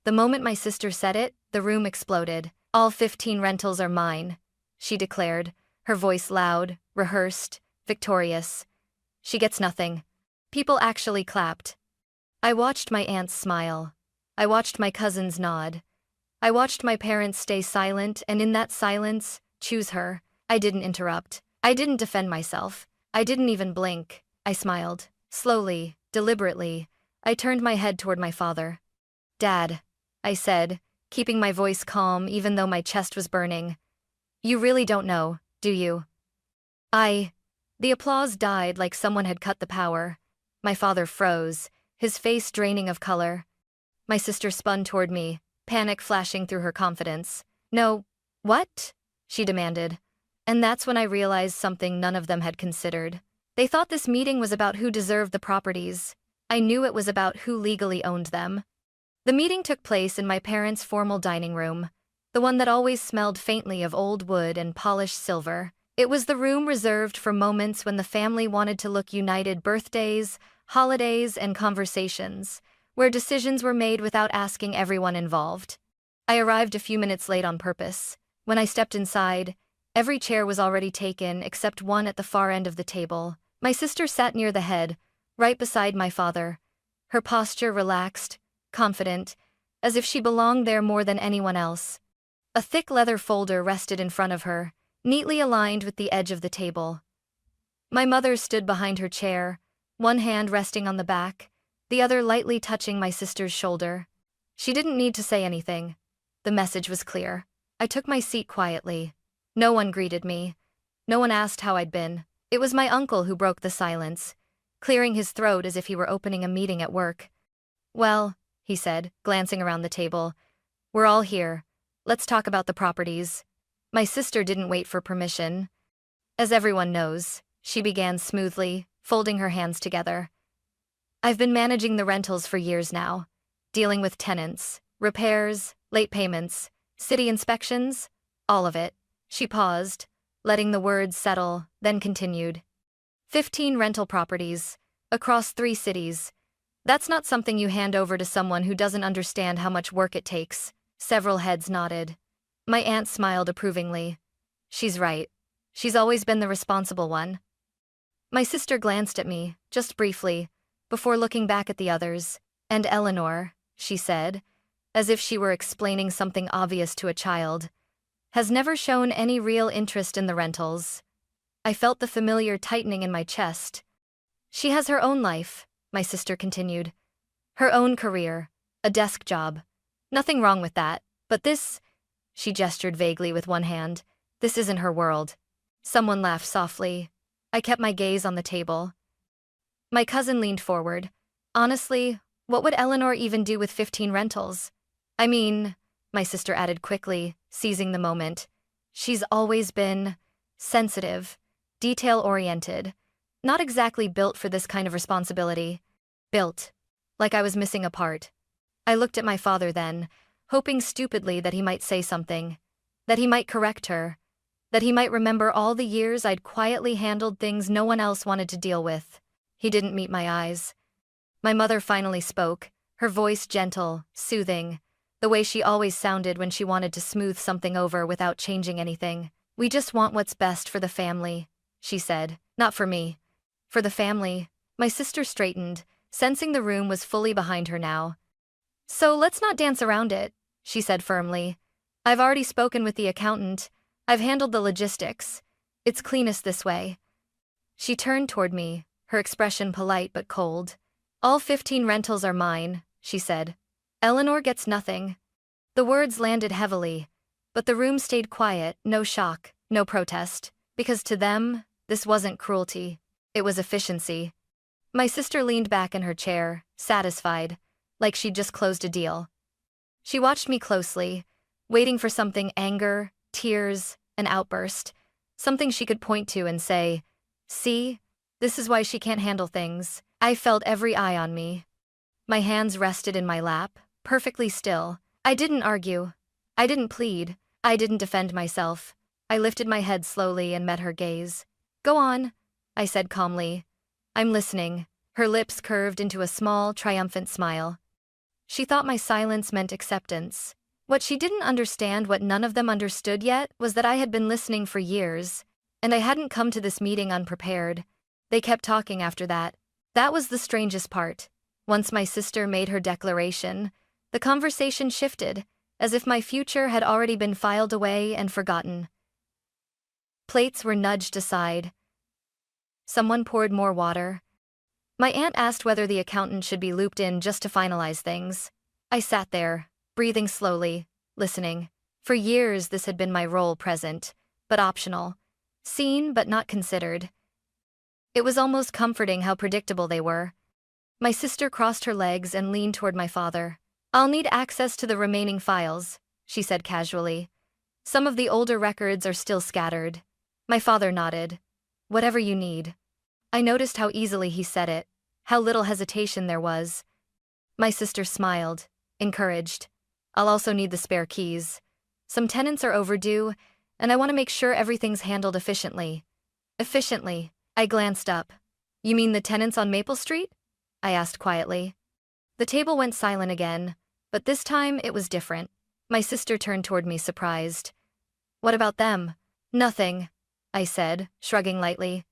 The moment my sister said it, the room exploded. "All 15 rentals are mine," she declared, her voice loud, rehearsed, victorious. "She gets nothing." People actually clapped. I watched my aunts smile. I watched my cousins nod. I watched my parents stay silent, and in that silence, choose her. I didn't interrupt. I didn't defend myself. I didn't even blink. I smiled. Slowly, deliberately, I turned my head toward my father. "Dad," I said, keeping my voice calm even though my chest was burning. "You really don't know, do you?" The applause died like someone had cut the power. My father froze, his face draining of color. My sister spun toward me, panic flashing through her confidence. "No, what?" she demanded. And that's when I realized something none of them had considered. They thought this meeting was about who deserved the properties. I knew it was about who legally owned them. The meeting took place in my parents' formal dining room, the one that always smelled faintly of old wood and polished silver. It was the room reserved for moments when the family wanted to look united: birthdays, holidays, and conversations, where decisions were made without asking everyone involved. I arrived a few minutes late on purpose. When I stepped inside, every chair was already taken except one at the far end of the table. My sister sat near the head, right beside my father, her posture relaxed, confident, as if she belonged there more than anyone else. A thick leather folder rested in front of her, neatly aligned with the edge of the table. My mother stood behind her chair, one hand resting on the back, the other lightly touching my sister's shoulder. She didn't need to say anything. The message was clear. I took my seat quietly. No one greeted me. No one asked how I'd been. It was my uncle who broke the silence, clearing his throat as if he were opening a meeting at work. "Well," he said, glancing around the table, "we're all here. Let's talk about the properties." My sister didn't wait for permission. "As everyone knows," she began smoothly, folding her hands together, "I've been managing the rentals for years now, dealing with tenants, repairs, late payments, city inspections, all of it." She paused, letting the words settle, then continued. 15 rental properties, across 3 cities. That's not something you hand over to someone who doesn't understand how much work it takes. Several heads nodded. My aunt smiled approvingly. "She's right. She's always been the responsible one." My sister glanced at me, just briefly, before looking back at the others. "And Eleanor," she said, as if she were explaining something obvious to a child, "has never shown any real interest in the rentals." I felt the familiar tightening in my chest. "She has her own life," my sister continued. "Her own career, a desk job. Nothing wrong with that, but this," she gestured vaguely with one hand, "this isn't her world." Someone laughed softly. I kept my gaze on the table. My cousin leaned forward. "Honestly, what would Eleanor even do with 15 rentals? I mean," my sister added quickly, seizing the moment, "she's always been sensitive, detail-oriented, not exactly built for this kind of responsibility. Built. Like I was missing a part." I looked at my father then, hoping stupidly that he might say something, that he might correct her, that he might remember all the years I'd quietly handled things no one else wanted to deal with. He didn't meet my eyes. My mother finally spoke, her voice gentle, soothing, the way she always sounded when she wanted to smooth something over without changing anything. "We just want what's best for the family," she said. "Not for me. For the family." My sister straightened, sensing the room was fully behind her now. "So let's not dance around it," she said firmly. "I've already spoken with the accountant. I've handled the logistics. It's cleanest this way." She turned toward me, her expression polite but cold. "All 15 rentals are mine," she said. "Eleanor gets nothing." The words landed heavily, but the room stayed quiet, no shock, no protest, because to them, this wasn't cruelty. It was efficiency. My sister leaned back in her chair, satisfied, like she'd just closed a deal. She watched me closely, waiting for something: anger, tears, an outburst, something she could point to and say, "See, this is why she can't handle things." I felt every eye on me. My hands rested in my lap, perfectly still. I didn't argue. I didn't plead. I didn't defend myself. I lifted my head slowly and met her gaze. "Go on," I said calmly. "I'm listening." Her lips curved into a small, triumphant smile. She thought my silence meant acceptance. What she didn't understand, what none of them understood yet, was that I had been listening for years, and I hadn't come to this meeting unprepared. They kept talking after that. That was the strangest part. Once my sister made her declaration, the conversation shifted, as if my future had already been filed away and forgotten. Plates were nudged aside. Someone poured more water. My aunt asked whether the accountant should be looped in just to finalize things. I sat there, breathing slowly, listening. For years this had been my role, present, but optional. Seen but not considered. It was almost comforting how predictable they were. My sister crossed her legs and leaned toward my father. "I'll need access to the remaining files," she said casually. "Some of the older records are still scattered." My father nodded. "Whatever you need." I noticed how easily he said it, how little hesitation there was. My sister smiled, encouraged. "I'll also need the spare keys. Some tenants are overdue, and I want to make sure everything's handled efficiently." Efficiently? I glanced up. "You mean the tenants on Maple Street?" I asked quietly. The table went silent again, but this time it was different. My sister turned toward me, surprised. "What about them?" "Nothing," I said, shrugging lightly.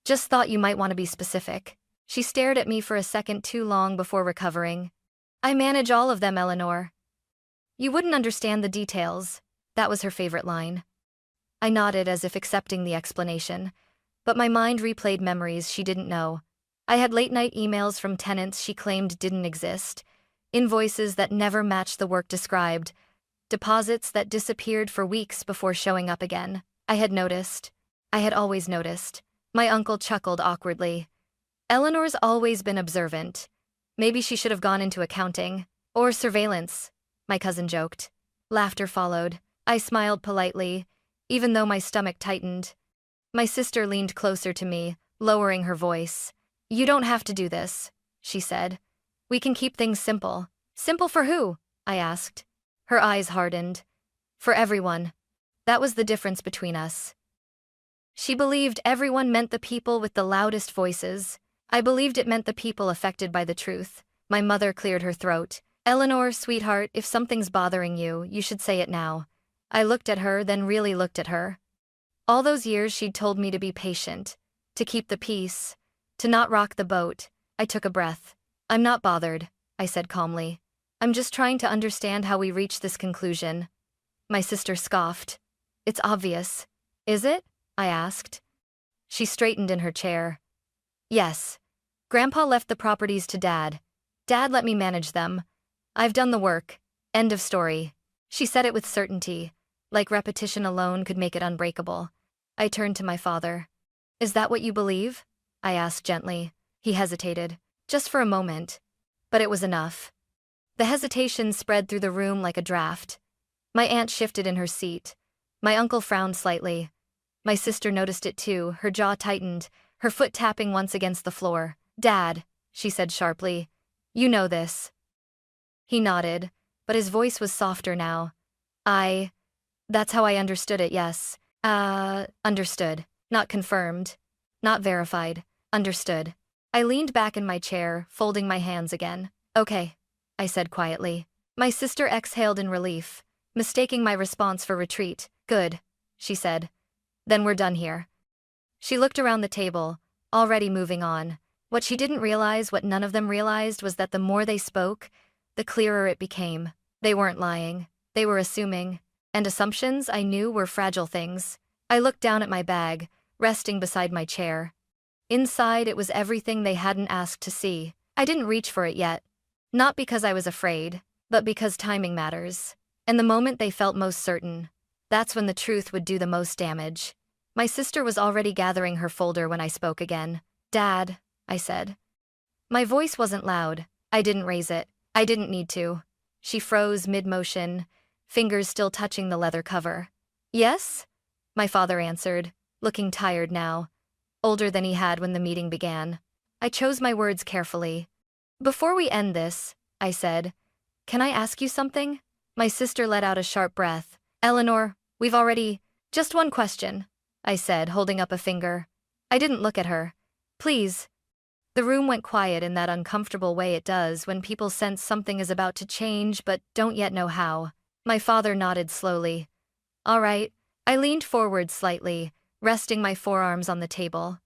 "Just thought you might want to be specific." She stared at me for a second too long before recovering. "I manage all of them, Eleanor." "You wouldn't understand the details." That was her favorite line. I nodded as if accepting the explanation, but my mind replayed memories she didn't know. I had late-night emails from tenants she claimed didn't exist, invoices that never matched the work described, deposits that disappeared for weeks before showing up again. I had noticed. I had always noticed. My uncle chuckled awkwardly. "Eleanor's always been observant. Maybe she should have gone into accounting. Or surveillance," my cousin joked. Laughter followed. I smiled politely, even though my stomach tightened. My sister leaned closer to me, lowering her voice. "You don't have to do this," she said. "We can keep things simple." "Simple for who?" I asked. Her eyes hardened. "For everyone." That was the difference between us. She believed everyone meant the people with the loudest voices. I believed it meant the people affected by the truth. My mother cleared her throat. "Eleanor, sweetheart, if something's bothering you, you should say it now." I looked at her, then really looked at her. All those years she'd told me to be patient, to keep the peace, to not rock the boat. I took a breath. "I'm not bothered," I said calmly. "I'm just trying to understand how we reached this conclusion." My sister scoffed. "It's obvious." "Is it?" I asked. She straightened in her chair. "Yes. Grandpa left the properties to Dad. Dad let me manage them. I've done the work. End of story." She said it with certainty, like repetition alone could make it unbreakable. I turned to my father. "Is that what you believe?" I asked gently. He hesitated, just for a moment. But it was enough. The hesitation spread through the room like a draft. My aunt shifted in her seat. My uncle frowned slightly. My sister noticed it too, her jaw tightened, her foot tapping once against the floor. "Dad," she said sharply, "you know this." He nodded, but his voice was softer now. That's how I understood it, yes. Understood. Not confirmed. Not verified. Understood. I leaned back in my chair, folding my hands again. "Okay," I said quietly. My sister exhaled in relief, mistaking my response for retreat. "Good," she said. "Then we're done here." She looked around the table, already moving on. What she didn't realize, what none of them realized, was that the more they spoke, the clearer it became. They weren't lying. They were assuming. And assumptions, I knew, were fragile things. I looked down at my bag, resting beside my chair. Inside, it was everything they hadn't asked to see. I didn't reach for it yet. Not because I was afraid, but because timing matters. And the moment they felt most certain, that's when the truth would do the most damage. My sister was already gathering her folder when I spoke again. "Dad," I said. My voice wasn't loud. I didn't raise it. I didn't need to. She froze mid-motion, fingers still touching the leather cover. "Yes?" my father answered, looking tired now, older than he had when the meeting began. I chose my words carefully. "Before we end this," I said, "can I ask you something?" My sister let out a sharp breath. "Eleanor, we've already—" "Just one question," I said, holding up a finger. I didn't look at her. "Please." The room went quiet in that uncomfortable way it does when people sense something is about to change but don't yet know how. My father nodded slowly. All right. I leaned forward slightly, resting my forearms on the table.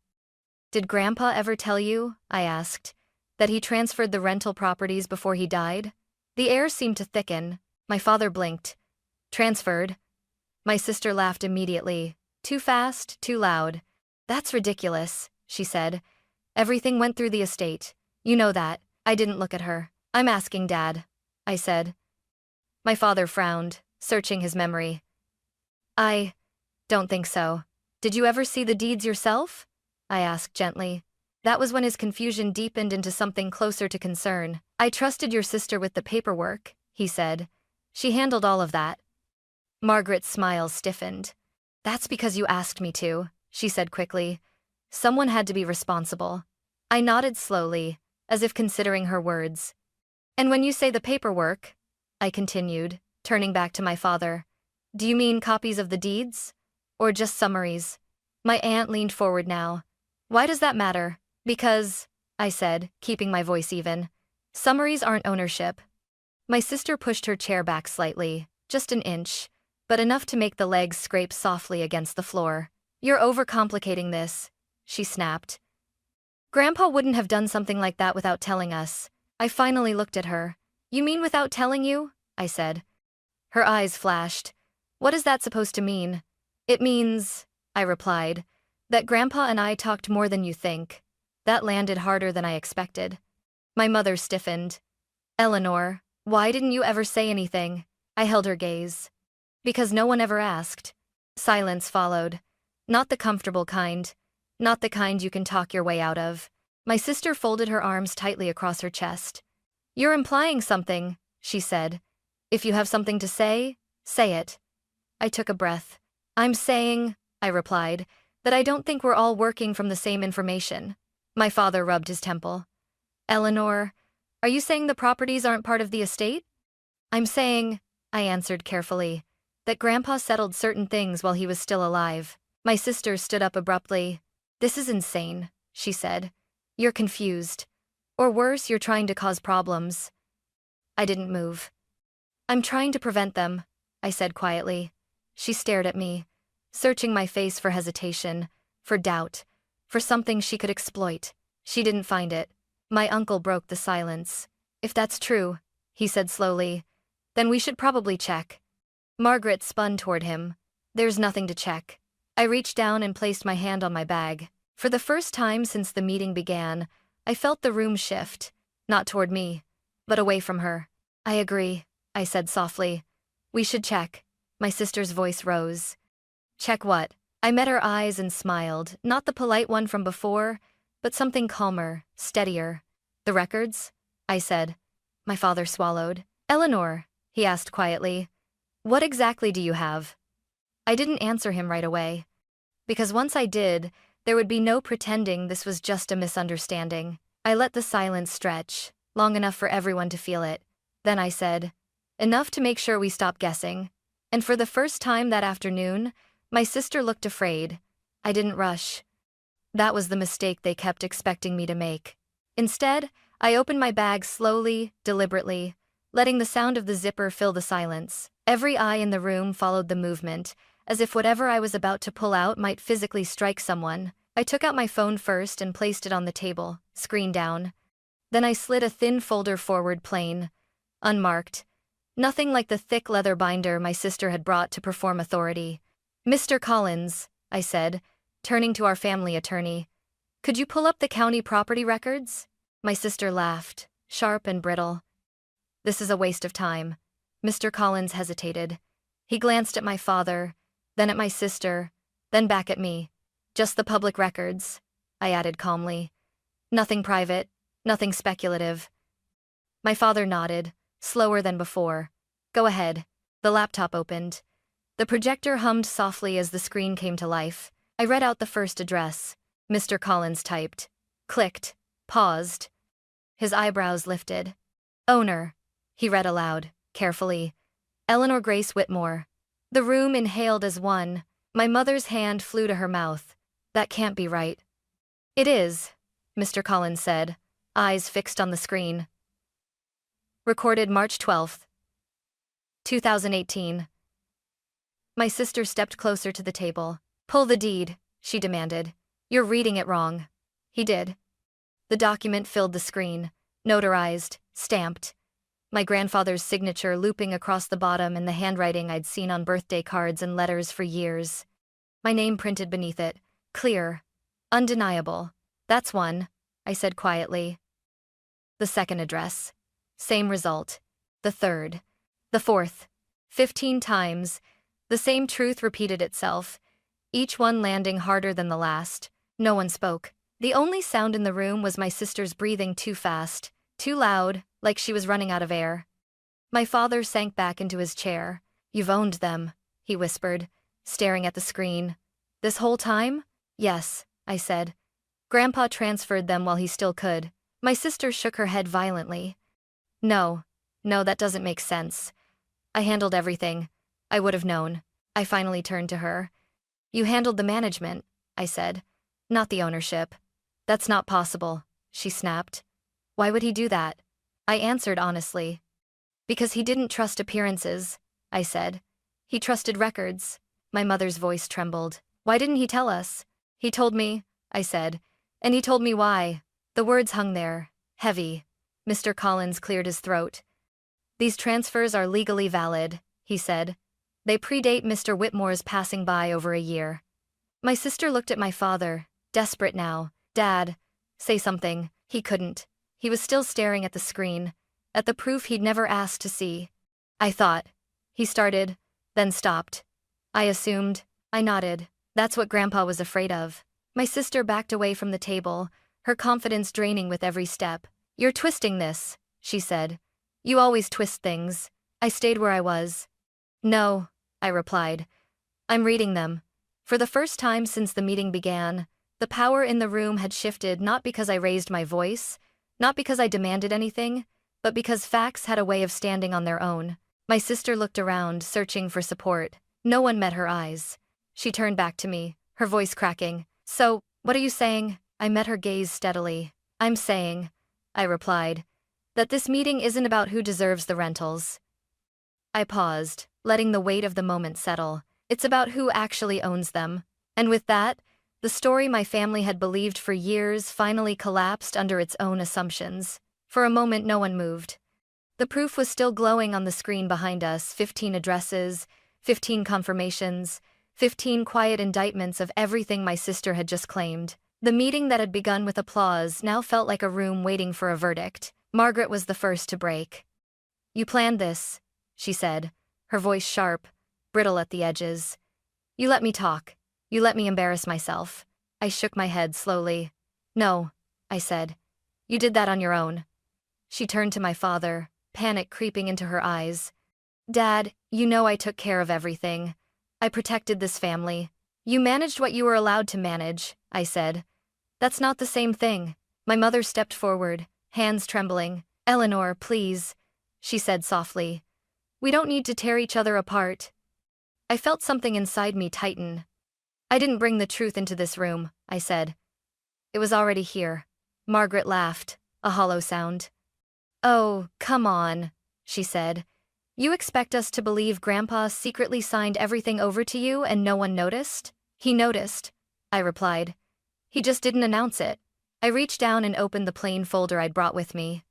Did Grandpa ever tell you, I asked, that he transferred the rental properties before he died? The air seemed to thicken. My father blinked. Transferred? My sister laughed immediately. Too fast, too loud. That's ridiculous, she said. Everything went through the estate. You know that. I didn't look at her. I'm asking Dad, I said. My father frowned, searching his memory. I don't think so. Did you ever see the deeds yourself? I asked gently. That was when his confusion deepened into something closer to concern. I trusted your sister with the paperwork, he said. She handled all of that. Margaret's smile stiffened. That's because you asked me to, she said quickly. Someone had to be responsible. I nodded slowly, as if considering her words. And when you say the paperwork, I continued, turning back to my father, do you mean copies of the deeds? Or just summaries? My aunt leaned forward now. Why does that matter? Because, I said, keeping my voice even, summaries aren't ownership. My sister pushed her chair back slightly, just an inch, but enough to make the legs scrape softly against the floor. You're overcomplicating this, she snapped. Grandpa wouldn't have done something like that without telling us. I finally looked at her. You mean without telling you? I said. Her eyes flashed. What is that supposed to mean? It means, I replied, that Grandpa and I talked more than you think. That landed harder than I expected. My mother stiffened. Eleanor, why didn't you ever say anything? I held her gaze. Because no one ever asked. Silence followed. Not the comfortable kind. Not the kind you can talk your way out of. My sister folded her arms tightly across her chest. You're implying something, she said. If you have something to say, say it. I took a breath. I'm saying, I replied, that I don't think we're all working from the same information. My father rubbed his temple. Eleanor, are you saying the properties aren't part of the estate? I'm saying, I answered carefully, that Grandpa settled certain things while he was still alive. My sister stood up abruptly. This is insane, she said. You're confused. Or worse, you're trying to cause problems. I didn't move. I'm trying to prevent them, I said quietly. She stared at me, searching my face for hesitation, for doubt, for something she could exploit. She didn't find it. My uncle broke the silence. If that's true, he said slowly, then we should probably check. Margaret spun toward him. There's nothing to check. I reached down and placed my hand on my bag. For the first time since the meeting began, I felt the room shift, not toward me, but away from her. I agree, I said softly. We should check. My sister's voice rose. Check what? I met her eyes and smiled, not the polite one from before, but something calmer, steadier. The records? I said. My father swallowed. Eleanor, he asked quietly, what exactly do you have? I didn't answer him right away. Because once I did, there would be no pretending this was just a misunderstanding. I let the silence stretch, long enough for everyone to feel it. Then I said, enough to make sure we stop guessing. And for the first time that afternoon, my sister looked afraid. I didn't rush. That was the mistake they kept expecting me to make. Instead, I opened my bag slowly, deliberately, letting the sound of the zipper fill the silence. Every eye in the room followed the movement, as if whatever I was about to pull out might physically strike someone. I took out my phone first and placed it on the table, screen down. Then I slid a thin folder forward plain, unmarked. Nothing like the thick leather binder my sister had brought to perform authority. Mr. Collins, I said, turning to our family attorney, could you pull up the county property records? My sister laughed, sharp and brittle. This is a waste of time. Mr. Collins hesitated. He glanced at my father, then at my sister, then back at me. Just the public records, I added calmly. Nothing private, nothing speculative. My father nodded, slower than before. Go ahead. The laptop opened. The projector hummed softly as the screen came to life. I read out the first address. Mr. Collins typed. Clicked. Paused. His eyebrows lifted. Owner. He read aloud, carefully. Eleanor Grace Whitmore. The room inhaled as one. My mother's hand flew to her mouth. That can't be right. It is, Mr. Collins said, eyes fixed on the screen. Recorded March 12, 2018. My sister stepped closer to the table. Pull the deed, she demanded. You're reading it wrong. He did. The document filled the screen, notarized, stamped. My grandfather's signature looping across the bottom in the handwriting I'd seen on birthday cards and letters for years. My name printed beneath it, clear, undeniable. That's one, I said quietly. The second address. Same result. The third. The fourth. 15 times. The same truth repeated itself, each one landing harder than the last. No one spoke. The only sound in the room was my sister's breathing too fast, too loud, like she was running out of air. My father sank back into his chair. You've owned them, he whispered, staring at the screen. This whole time? Yes, I said. Grandpa transferred them while he still could. My sister shook her head violently. No, that doesn't make sense. I handled everything. I would have known. I finally turned to her. You handled the management, I said. Not the ownership. That's not possible, she snapped. Why would he do that? I answered honestly. Because he didn't trust appearances, I said. He trusted records. My mother's voice trembled. Why didn't he tell us? He told me, I said. And he told me why. The words hung there, heavy. Mr. Collins cleared his throat. These transfers are legally valid, he said. They predate Mr. Whitmore's passing by over a year. My sister looked at my father, desperate now. Dad, say something. He couldn't. He was still staring at the screen, at the proof he'd never asked to see. I thought. He started, then stopped. I assumed. I nodded. That's what Grandpa was afraid of. My sister backed away from the table, her confidence draining with every step. You're twisting this, she said. You always twist things. I stayed where I was. No, I replied. I'm reading them. For the first time since the meeting began, the power in the room had shifted not because I raised my voice, not because I demanded anything, but because facts had a way of standing on their own. My sister looked around, searching for support. No one met her eyes. She turned back to me, her voice cracking. So, what are you saying? I met her gaze steadily. I'm saying, I replied, that this meeting isn't about who deserves the rentals. I paused, letting the weight of the moment settle. It's about who actually owns them. And with that, the story my family had believed for years finally collapsed under its own assumptions. For a moment no one moved. The proof was still glowing on the screen behind us, 15 addresses, 15 confirmations, 15 quiet indictments of everything my sister had just claimed. The meeting that had begun with applause now felt like a room waiting for a verdict. Margaret was the first to break. You planned this, she said, her voice sharp, brittle at the edges. You let me talk. You let me embarrass myself. I shook my head slowly. No, I said. You did that on your own. She turned to my father, panic creeping into her eyes. Dad, you know I took care of everything. I protected this family. You managed what you were allowed to manage, I said. That's not the same thing. My mother stepped forward, hands trembling. Eleanor, please, she said softly. We don't need to tear each other apart. I felt something inside me tighten. I didn't bring the truth into this room, I said. It was already here. Margaret laughed, a hollow sound. Oh, come on, she said. You expect us to believe Grandpa secretly signed everything over to you and no one noticed? He noticed, I replied. He just didn't announce it. I reached down and opened the plain folder I'd brought with me.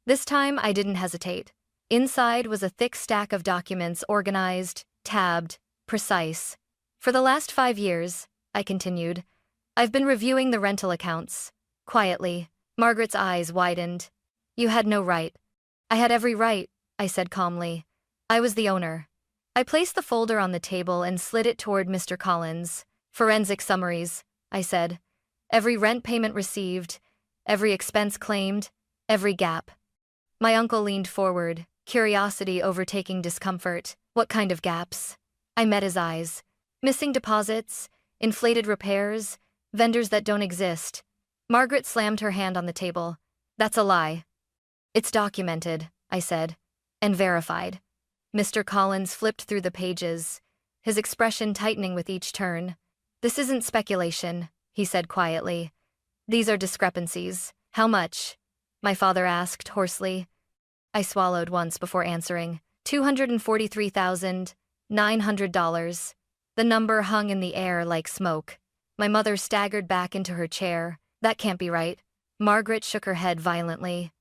This time I didn't hesitate. Inside was a thick stack of documents organized, tabbed, precise. For the last 5 years, I continued, I've been reviewing the rental accounts. Quietly, Margaret's eyes widened. You had no right. I had every right, I said calmly. I was the owner. I placed the folder on the table and slid it toward Mr. Collins. Forensic summaries, I said. Every rent payment received, every expense claimed, every gap. My uncle leaned forward, curiosity overtaking discomfort. What kind of gaps? I met his eyes. Missing deposits, inflated repairs, vendors that don't exist. Margaret slammed her hand on the table. That's a lie. It's documented, I said, and verified. Mr. Collins flipped through the pages, his expression tightening with each turn. This isn't speculation, he said quietly. These are discrepancies. How much? My father asked hoarsely. I swallowed once before answering. $243,900. The number hung in the air like smoke. My mother staggered back into her chair. That can't be right. Margaret shook her head violently.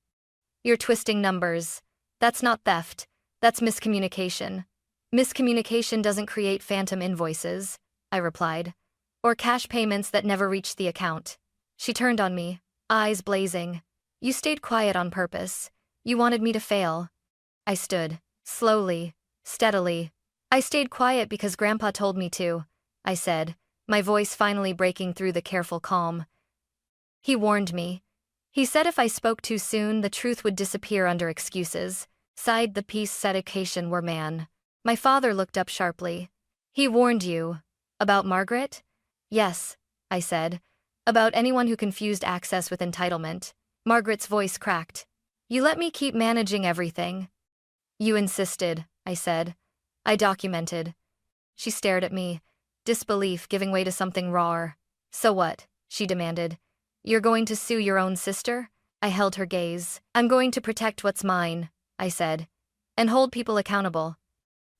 You're twisting numbers. That's not theft. That's miscommunication. Miscommunication doesn't create phantom invoices, I replied. Or cash payments that never reach the account. She turned on me, eyes blazing. You stayed quiet on purpose. You wanted me to fail. I stood, slowly, steadily. I stayed quiet because Grandpa told me to, I said, my voice finally breaking through the careful calm. He warned me. He said if I spoke too soon, the truth would disappear under excuses. Sighed the peace education were man. My father looked up sharply. He warned you. About Margaret? Yes, I said. About anyone who confused access with entitlement. Margaret's voice cracked. You let me keep managing everything. You insisted, I said. I documented. She stared at me, disbelief giving way to something rawer. So what? She demanded. You're going to sue your own sister? I held her gaze. I'm going to protect what's mine, I said, and hold people accountable.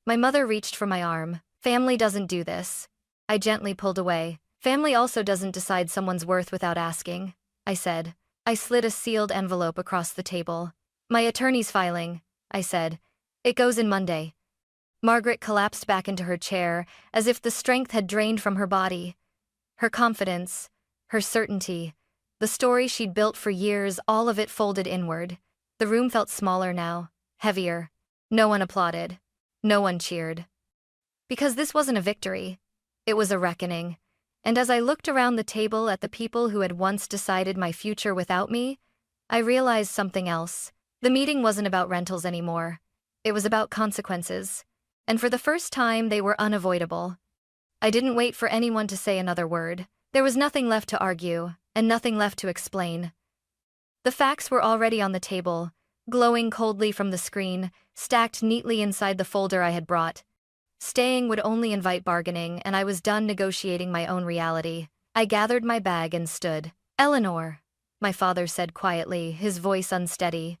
My mother reached for my arm. Family doesn't do this. I gently pulled away. Family also doesn't decide someone's worth without asking, I said. I slid a sealed envelope across the table. My attorney's filing, I said. It goes in Monday. Margaret collapsed back into her chair, as if the strength had drained from her body. Her confidence, her certainty, the story she'd built for years, all of it folded inward. The room felt smaller now, heavier. No one applauded. No one cheered. Because this wasn't a victory. It was a reckoning. And as I looked around the table at the people who had once decided my future without me, I realized something else. The meeting wasn't about rentals anymore. It was about consequences. And for the first time, they were unavoidable. I didn't wait for anyone to say another word. There was nothing left to argue, and nothing left to explain. The facts were already on the table, glowing coldly from the screen, stacked neatly inside the folder I had brought. Staying would only invite bargaining, and I was done negotiating my own reality. I gathered my bag and stood. Eleanor, my father said quietly, his voice unsteady.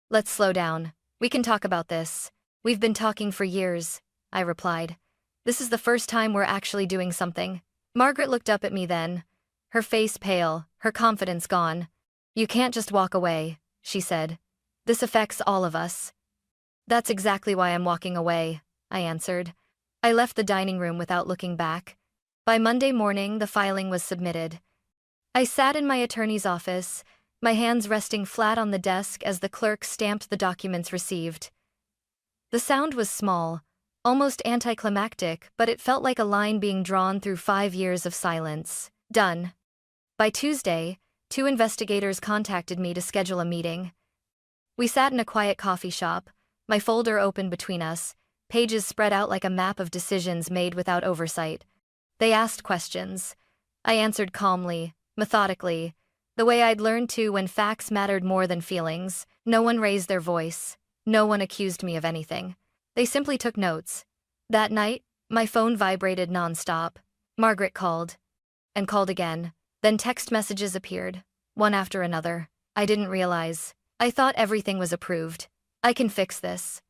Let's slow down. We can talk about this. We've been talking for years, I replied. This is the first time we're actually doing something. Margaret looked up at me then, her face pale, her confidence gone. You can't just walk away, she said. This affects all of us. That's exactly why I'm walking away, I answered. I left the dining room without looking back. By Monday morning, the filing was submitted. I sat in my attorney's office, my hands resting flat on the desk as the clerk stamped the documents received. The sound was small, almost anticlimactic, but it felt like a line being drawn through 5 years of silence. Done. By Tuesday, 2 investigators contacted me to schedule a meeting. We sat in a quiet coffee shop, my folder open between us, pages spread out like a map of decisions made without oversight. They asked questions. I answered calmly, methodically, the way I'd learned to when facts mattered more than feelings. No one raised their voice. No one accused me of anything. They simply took notes. That night, my phone vibrated nonstop. Margaret called. And called again. Then text messages appeared, one after another. I didn't realize. I thought everything was approved. I can fix this.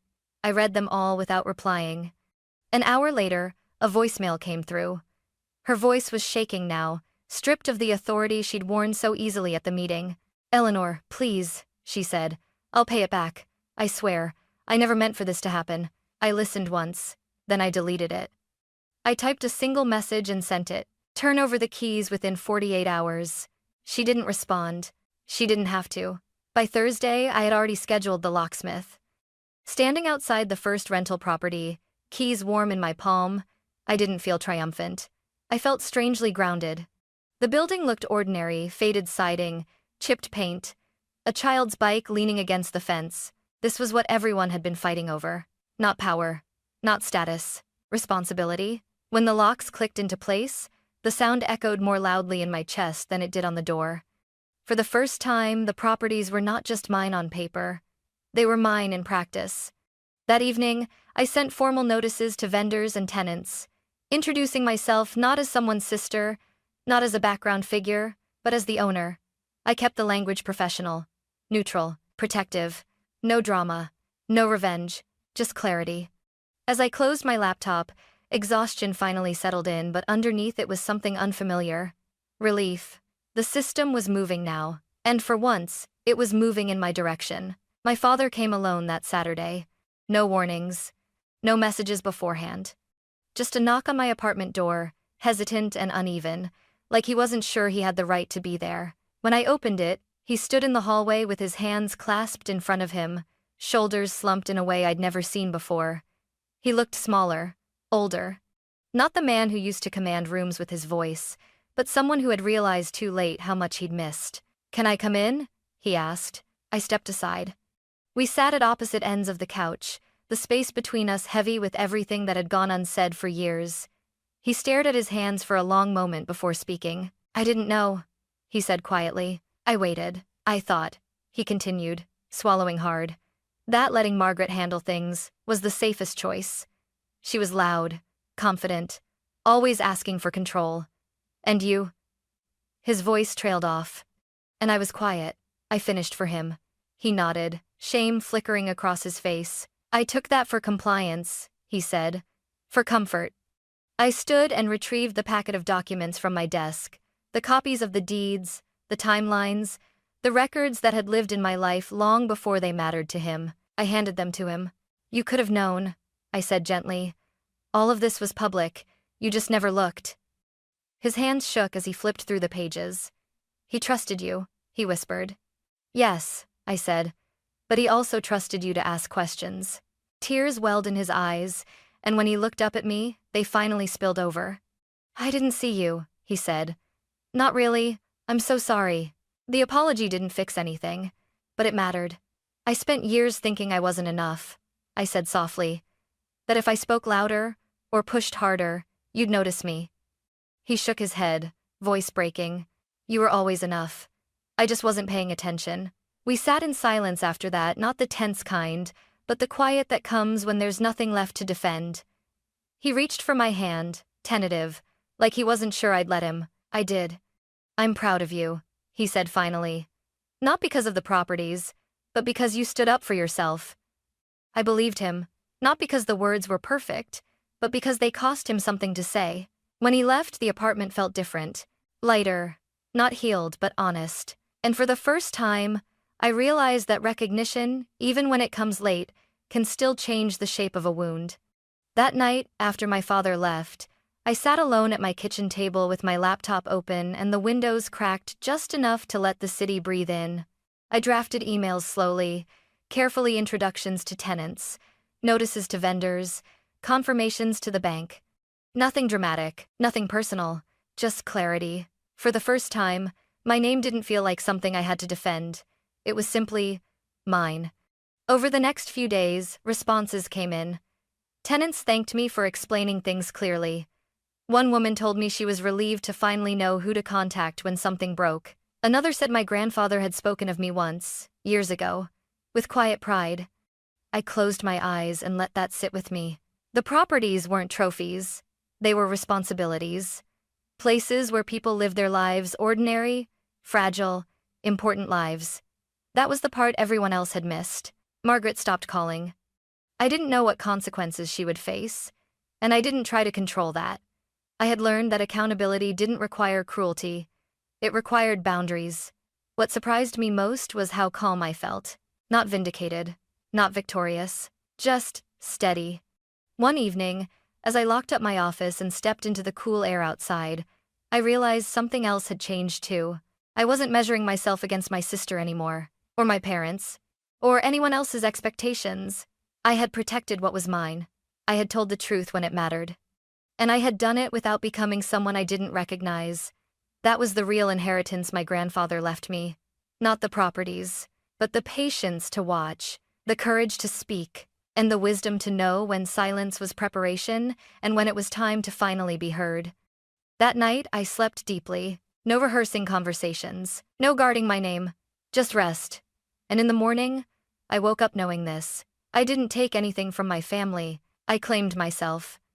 I read them all without replying. An hour later, a voicemail came through. Her voice was shaking now, stripped of the authority she'd worn so easily at the meeting. Eleanor, please, she said. I'll pay it back. I swear, I never meant for this to happen. I listened once, then I deleted it. I typed a single message and sent it. Turn over the keys within 48 hours. She didn't respond. She didn't have to. By Thursday, I had already scheduled the locksmith. Standing outside the first rental property, keys warm in my palm, I didn't feel triumphant. I felt strangely grounded. The building looked ordinary, faded siding, chipped paint, a child's bike leaning against the fence. This was what everyone had been fighting over. Not power, not status, responsibility. When the locks clicked into place, the sound echoed more loudly in my chest than it did on the door. For the first time, the properties were not just mine on paper. They were mine in practice. That evening, I sent formal notices to vendors and tenants, introducing myself not as someone's sister, not as a background figure, But as the owner, I kept the language professional, neutral, protective, no drama, no revenge, just clarity. As I closed my laptop, exhaustion finally settled in, but underneath it was something unfamiliar. Relief. The system was moving now, and for once, it was moving in my direction. My father came alone that Saturday. No warnings, no messages beforehand. Just a knock on my apartment door, hesitant and uneven, like he wasn't sure he had the right to be there. When I opened it, he stood in the hallway with his hands clasped in front of him, shoulders slumped in a way I'd never seen before. He looked smaller, older. Not the man who used to command rooms with his voice, but someone who had realized too late how much he'd missed. "Can I come in?" he asked. I stepped aside. We sat at opposite ends of the couch, the space between us heavy with everything that had gone unsaid for years. He stared at his hands for a long moment before speaking. "I didn't know," he said quietly. "I waited. I thought," he continued, swallowing hard, "that letting Margaret handle things was the safest choice. She was loud, confident, always asking for control. And you?" His voice trailed off. "And I was quiet. I finished for him." He nodded, shame flickering across his face. "I took that for compliance," he said. "For comfort." I stood and retrieved the packet of documents from my desk, the copies of the deeds, the timelines, the records that had lived in my life long before they mattered to him. I handed them to him. "You could have known," I said gently. "All of this was public, you just never looked." His hands shook as he flipped through the pages. "He trusted you," he whispered. "Yes," I said, "but he also trusted you to ask questions." Tears welled in his eyes, and when he looked up at me, they finally spilled over. "I didn't see you," he said. "Not really, I'm so sorry." The apology didn't fix anything, but it mattered. "I spent years thinking I wasn't enough," I said softly. "That if I spoke louder, or pushed harder, you'd notice me." He shook his head, voice breaking. "You were always enough. I just wasn't paying attention." We sat in silence after that, not the tense kind, but the quiet that comes when there's nothing left to defend. He reached for my hand, tentative, like he wasn't sure I'd let him. I did. "I'm proud of you," he said finally. "Not because of the properties, but because you stood up for yourself." I believed him, not because the words were perfect, but because they cost him something to say. When he left, the apartment felt different. Lighter, not healed, but honest. And for the first time, I realized that recognition, even when it comes late, can still change the shape of a wound. That night, after my father left, I sat alone at my kitchen table with my laptop open and the windows cracked just enough to let the city breathe in. I drafted emails slowly, carefully, introductions to tenants, notices to vendors, confirmations to the bank. Nothing dramatic, nothing personal, just clarity. For the first time, my name didn't feel like something I had to defend. It was simply mine. Over the next few days, responses came in. Tenants thanked me for explaining things clearly. One woman told me she was relieved to finally know who to contact when something broke. Another said my grandfather had spoken of me once, years ago, with quiet pride. I closed my eyes and let that sit with me. The properties weren't trophies. They were responsibilities. Places where people live their lives, ordinary, fragile, important lives. That was the part everyone else had missed. Margaret stopped calling. I didn't know what consequences she would face, and I didn't try to control that. I had learned that accountability didn't require cruelty. It required boundaries. What surprised me most was how calm I felt. Not vindicated, not victorious, just steady. One evening, as I locked up my office and stepped into the cool air outside, I realized something else had changed too. I wasn't measuring myself against my sister anymore, or my parents, or anyone else's expectations. I had protected what was mine. I had told the truth when it mattered. And I had done it without becoming someone I didn't recognize. That was the real inheritance my grandfather left me. Not the properties, but the patience to watch, the courage to speak, and the wisdom to know when silence was preparation and when it was time to finally be heard. That night, I slept deeply. No rehearsing conversations, no guarding my name, just rest. And in the morning, I woke up knowing this. I didn't take anything from my family. I claimed myself.